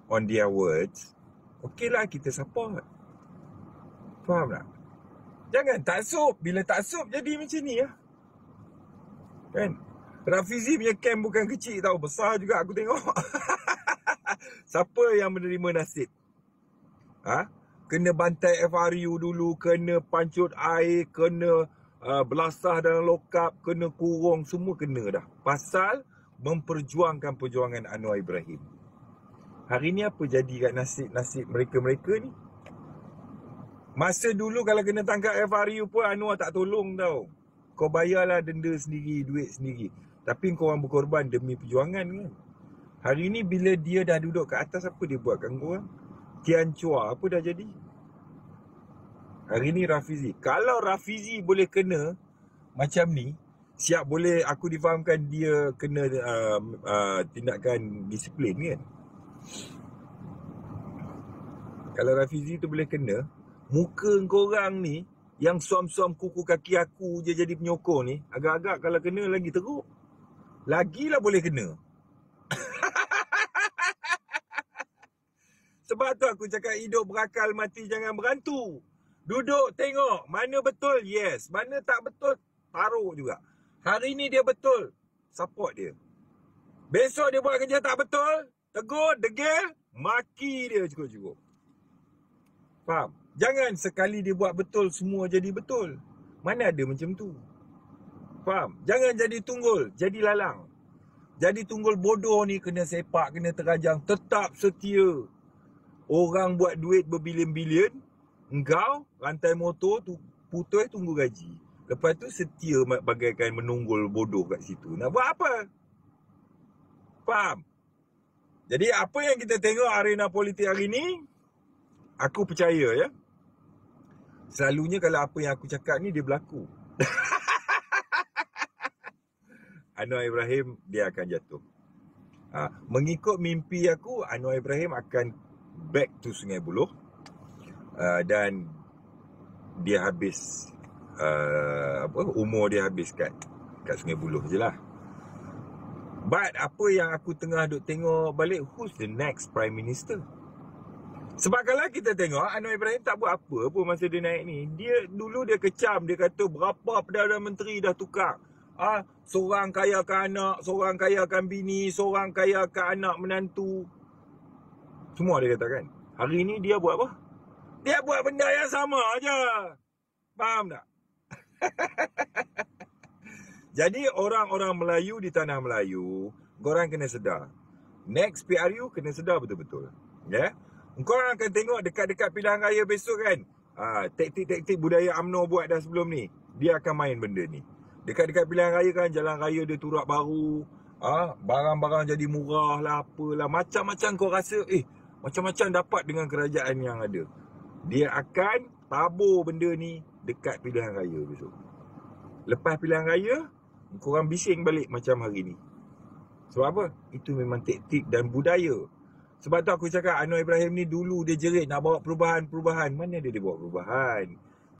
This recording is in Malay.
on their words, okeylah kita support. Faham tak? Jangan taksub. Bila taksub jadi macam ni lah. Kan? Rafizi punya camp bukan kecil tau. Besar juga aku tengok. Siapa yang menerima nasib? Kena bantai FRU dulu, kena pancut air, kena belasah dalam lokap, kena kurung, semua kena dah. Pasal memperjuangkan perjuangan Anwar Ibrahim. Hari ni apa jadi kat nasib mereka-mereka ni? Masa dulu kalau kena tangkap FRU pun Anwar tak tolong tau. Kau bayarlah denda sendiri, duit sendiri. Tapi kau orang berkorban demi perjuangan kan. Hari ni bila dia dah duduk kat atas, apa dia buat kat kau orang? Tian Chua apa dah jadi? Hari ni Rafizi. Kalau Rafizi boleh kena macam ni, siap boleh aku difahamkan dia kena tindakan disiplin kan. Kalau Rafizi tu boleh kena, muka korang ni yang suam-suam kuku kaki aku je jadi penyokong ni, agak-agak kalau kena lagi teruk. Lagilah boleh kena. Sebab tu aku cakap hidup berakal, mati jangan berantu. Duduk tengok mana betul, yes. Mana tak betul, taruh juga. Hari ni dia betul, support dia. Besok dia buat kerja tak betul, tegur, degil, maki dia cukup-cukup. Faham? Jangan sekali dia buat betul, semua jadi betul. Mana ada macam tu. Faham? Jangan jadi tunggul, jadi lalang. Jadi tunggul bodoh ni kena sepak, kena terajang. Tetap setia. Orang buat duit berbilion-bilion, engkau rantai motor tu putus tunggu gaji. Lepas tu setia bagaikan menunggul bodoh kat situ. Nak buat apa? Faham? Jadi apa yang kita tengok arena politik hari ni, aku percaya ya, selalunya kalau apa yang aku cakap ni dia berlaku. Anwar Ibrahim dia akan jatuh. Mengikut mimpi aku, Anwar Ibrahim akan back to Sungai Buloh. Dan dia habis umur dia habis kat Sungai Buloh je lah. But apa yang aku tengah duk tengok balik, who's the next Prime Minister? Sebab kalau kita tengok Anwar Ibrahim tak buat apa pun masa dia naik ni. Dulu dia kecam, dia kata berapa Perdana Menteri dah tukar. Seorang kayakan anak, seorang kayakan bini, seorang kayakan anak menantu. Semua dia katakan. Hari ni dia buat apa? Dia buat benda yang sama aja. Faham tak? Jadi orang-orang Melayu di tanah Melayu, korang kena sedar. Next PRU kena sedar betul-betul. Ya? Korang akan tengok dekat-dekat pilihan raya besok kan. Taktik-taktik budaya UMNO buat dah sebelum ni. Dia akan main benda ni. Dekat-dekat pilihan raya kan, jalan raya dia turap baru. Barang-barang jadi murah lah, apalah. Macam-macam kau rasa, macam-macam dapat dengan kerajaan yang ada. Dia akan tabur benda ni dekat pilihan raya besok. Lepas pilihan raya, korang bising balik macam hari ni. Sebab apa? Itu memang taktik dan budaya. Sebab tu aku cakap Anwar Ibrahim ni dulu dia jerit nak bawa perubahan. Mana dia bawa perubahan?